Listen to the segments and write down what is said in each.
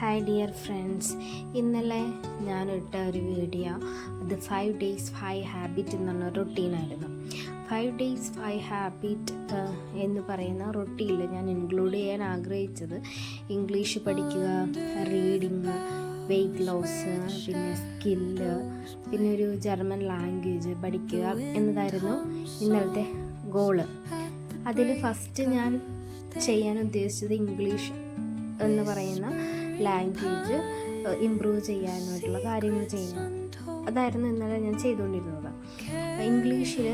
Hi dear friends, ഇന്നലെ ഞാനിട്ട ഒരു video അത് 5 days 5 ഹാബിറ്റ് എന്നുള്ള റൊട്ടീനായിരുന്നു. 5 days 5 ഹാബിറ്റ് എന്ന് പറയുന്ന റൊട്ടീനിൽ ഞാൻ ഇൻക്ലൂഡ് ചെയ്യാൻ ആഗ്രഹിച്ചത് ഇംഗ്ലീഷ് പഠിക്കുക, റീഡിങ്, വെയ്റ്റ് ലോസ്, പിന്നെ സ്കില്ല്, പിന്നെ ഒരു ജർമ്മൻ ലാംഗ്വേജ് പഠിക്കുക എന്നതായിരുന്നു ഇന്നലത്തെ ഗോള്. അതിൽ ഫസ്റ്റ് ഞാൻ ചെയ്യാൻ ഉദ്ദേശിച്ചത് ഇംഗ്ലീഷ് എന്ന് പറയുന്ന ലാംഗ്വേജ് ഇമ്പ്രൂവ് ചെയ്യാനായിട്ടുള്ള കാര്യങ്ങൾ ചെയ്യണം. അതായിരുന്നു ഇന്നലെ ഞാൻ ചെയ്തുകൊണ്ടിരുന്നത്. ഇംഗ്ലീഷിൽ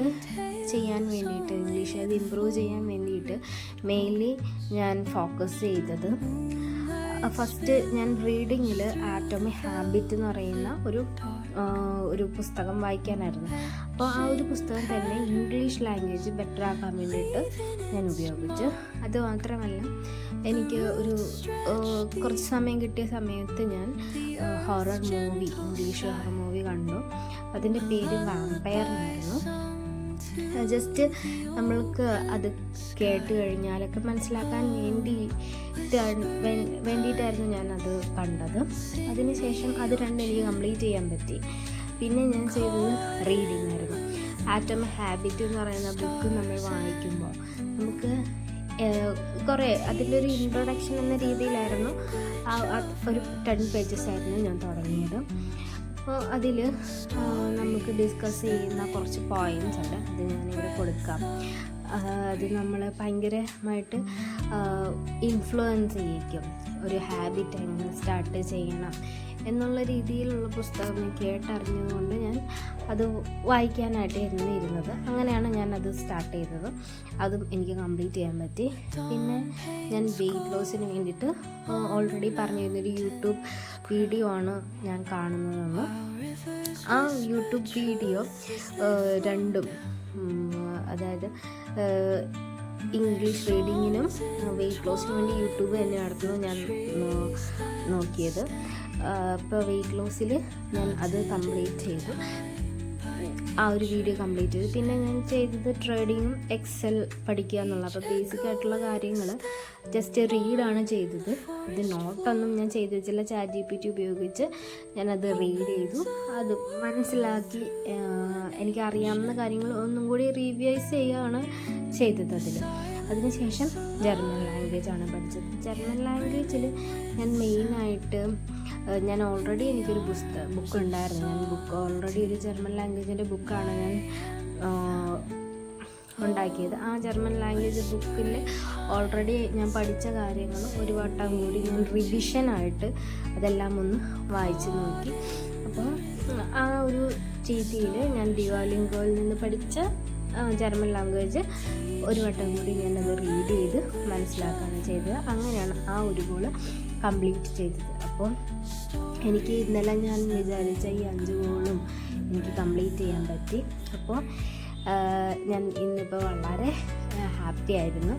ചെയ്യാൻ വേണ്ടിയിട്ട്, ഇംഗ്ലീഷ് അത് ഇമ്പ്രൂവ് ചെയ്യാൻ വേണ്ടിയിട്ട് മെയിൻലി ഞാൻ ഫോക്കസ് ചെയ്തത് ഫസ്റ്റ് ഞാൻ റീഡിങ്ങിൽ ആറ്റോമിക് ഹാബിറ്റ് എന്ന് പറയുന്ന ഒരു പുസ്തകം വായിക്കാനായിരുന്നു. അപ്പോൾ ആ ഒരു പുസ്തകം തന്നെ ഇംഗ്ലീഷ് ലാംഗ്വേജ് ബെറ്റർ ആക്കാൻ വേണ്ടിയിട്ട് ഞാൻ ഉപയോഗിച്ചു. അത് മാത്രമല്ല, എനിക്ക് കുറച്ച് സമയം കിട്ടിയ സമയത്ത് ഞാൻ horror movie, English horror movie കണ്ടു. അതിൻ്റെ പേര് വാമ്പയർ എന്നായിരുന്നു. ജസ്റ്റ് നമ്മൾക്ക് അത് കേട്ട് കഴിഞ്ഞാലൊക്കെ മനസ്സിലാക്കാൻ വേണ്ടിയിട്ടായിരുന്നു ഞാനത് കണ്ടത്. അതിനുശേഷം അത് രണ്ടും എനിക്ക് കംപ്ലീറ്റ് ചെയ്യാൻ പറ്റി. പിന്നെ ഞാൻ ചെയ്തത് റീഡിങ് ആയിരുന്നു. ആറ്റോമിക് ഹാബിറ്റ് എന്ന് പറയുന്ന ബുക്ക് നമ്മൾ വായിക്കുമ്പോൾ നമുക്ക് കുറേ അതിൻ്റെ ഒരു ഇൻട്രൊഡക്ഷൻ എന്ന രീതിയിലായിരുന്നു ഒരു 10 pages ആയിരുന്നു ഞാൻ തുടങ്ങിയത്. അപ്പോൾ അതിൽ നമുക്ക് ഡിസ്കസ് ചെയ്യുന്ന കുറച്ച് പോയിൻറ്റ്സ് ഉണ്ട്, അത് ഞാനിവിടെ കൊടുക്കാം. അത് നമ്മളെ ഭയങ്കരമായിട്ട് ഇൻഫ്ലുവൻസ് ചെയ്യിക്കും. ഒരു ഹാബിറ്റ് എങ്ങനെ സ്റ്റാർട്ട് ചെയ്യണം എന്നുള്ള രീതിയിലുള്ള പുസ്തകം കേട്ടറിഞ്ഞതുകൊണ്ട് ഞാൻ അത് വായിക്കാനായിട്ടായിരുന്നു ഇരുന്നത്. അങ്ങനെയാണ് ഞാനത് സ്റ്റാർട്ട് ചെയ്തത്. അതും എനിക്ക് കംപ്ലീറ്റ് ചെയ്യാൻ പറ്റി. പിന്നെ ഞാൻ വെയ്റ്റ് ലോസിന് വേണ്ടിയിട്ട് ഓൾറെഡി പറഞ്ഞിരുന്നൊരു യൂട്യൂബ് വീഡിയോ ആണ് ഞാൻ കാണുന്നതെന്ന്. ആ യൂട്യൂബ് വീഡിയോ രണ്ടും, അതായത് ഇംഗ്ലീഷ് റീഡിങ്ങിനും വെയ്റ്റ് ലോസിന് വേണ്ടി യൂട്യൂബ് തന്നെയായിരുന്നു ഞാൻ നോക്കിയത്. ഇപ്പോൾ വെയ്റ്റ് ലോസിൽ ഞാൻ അത് കംപ്ലീറ്റ് ചെയ്തു, ആ ഒരു വീഡിയോ കംപ്ലീറ്റ് ചെയ്തു. പിന്നെ ഞാൻ ചെയ്തത് ട്രേഡിങ്ങും എക്സൽ പഠിക്കുക എന്നുള്ള. അപ്പോൾ ബേസിക് ആയിട്ടുള്ള കാര്യങ്ങൾ ജസ്റ്റ് റീഡാണ് ചെയ്തത്. ഇത് നോട്ടൊന്നും ഞാൻ ചെയ്ത് വെച്ചില്ല. ChatGPT ഉപയോഗിച്ച് ഞാനത് റീഡ് ചെയ്തു, അത് മനസ്സിലാക്കി എനിക്കറിയാവുന്ന കാര്യങ്ങൾ ഒന്നും കൂടി റിവൈസ് ചെയ്യുകയാണ് ചെയ്തത്. അതിനുശേഷം ജർമ്മൻ ലാംഗ്വേജാണ് പഠിച്ചത്. ജർമ്മൻ ലാംഗ്വേജിൽ ഞാൻ മെയിനായിട്ട് ഓൾറെഡി എനിക്കൊരു ബുക്ക് ഉണ്ടായിരുന്നു. ഓൾറെഡി ഒരു ജർമ്മൻ ലാംഗ്വേജിൻ്റെ ബുക്കാണ് ഞാൻ ഉണ്ടാക്കിയത്. ആ ജർമ്മൻ ലാംഗ്വേജ് ബുക്കിൽ ഓൾറെഡി ഞാൻ പഠിച്ച കാര്യങ്ങൾ ഒരു വട്ടം കൂടി ഞാൻ റിവിഷനായിട്ട് അതെല്ലാം ഒന്ന് വായിച്ച് നോക്കി. അപ്പോൾ ആ ഒരു രീതിയിൽ ഞാൻ ഡ്യുവോലിംഗോയിൽ നിന്ന് പഠിച്ച ജർമ്മൻ ലാംഗ്വേജ് ഒരു വട്ടം കൂടി ഞാനത് റീഡ് ചെയ്ത് മനസ്സിലാക്കുകയാണ് ചെയ്തത്. അങ്ങനെയാണ് ആ ഒരു ഗോള് കംപ്ലീറ്റ് ചെയ്തത്. അപ്പോൾ എനിക്ക് ഇന്നലെ ഞാൻ വിചാരിച്ച ഈ 5 ഗോളും എനിക്ക് കംപ്ലീറ്റ് ചെയ്യാൻ പറ്റി. അപ്പോൾ ഞാൻ ഇന്നിപ്പോൾ വളരെ ഹാപ്പി ആയിരുന്നു.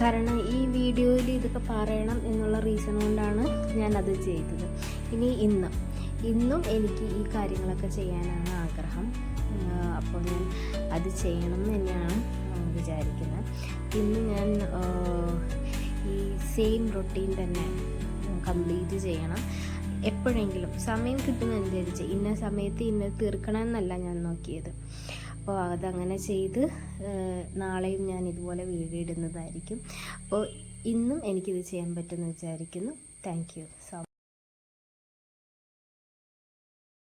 കാരണം ഈ വീഡിയോയിൽ ഇതൊക്കെ പറയണം എന്നുള്ള റീസൺ കൊണ്ടാണ് ഞാനത് ചെയ്തത്. ഇന്നും എനിക്ക് ഈ കാര്യങ്ങളൊക്കെ ചെയ്യാനാണ് ആഗ്രഹം. അപ്പോൾ ഞാൻ അത് ചെയ്യണം എന്ന് തന്നെയാണ് വിചാരിക്കുന്നത്. ഇന്ന് ഞാൻ ഈ സെയിം റൊട്ടീൻ തന്നെ കംപ്ലീറ്റ് ചെയ്യണം. എപ്പോഴെങ്കിലും സമയം കിട്ടുന്നതനുസരിച്ച് ഇന്ന സമയത്ത് തീർക്കണം എന്നല്ല ഞാൻ നോക്കിയത്. അപ്പോൾ അതങ്ങനെ ചെയ്ത് നാളെയും ഞാൻ ഇതുപോലെ വീഡിയോ ഇടുന്നതായിരിക്കും. അപ്പോൾ ഇന്നും എനിക്കിത് ചെയ്യാൻ പറ്റുമെന്ന് വിചാരിക്കുന്നു. Thank you.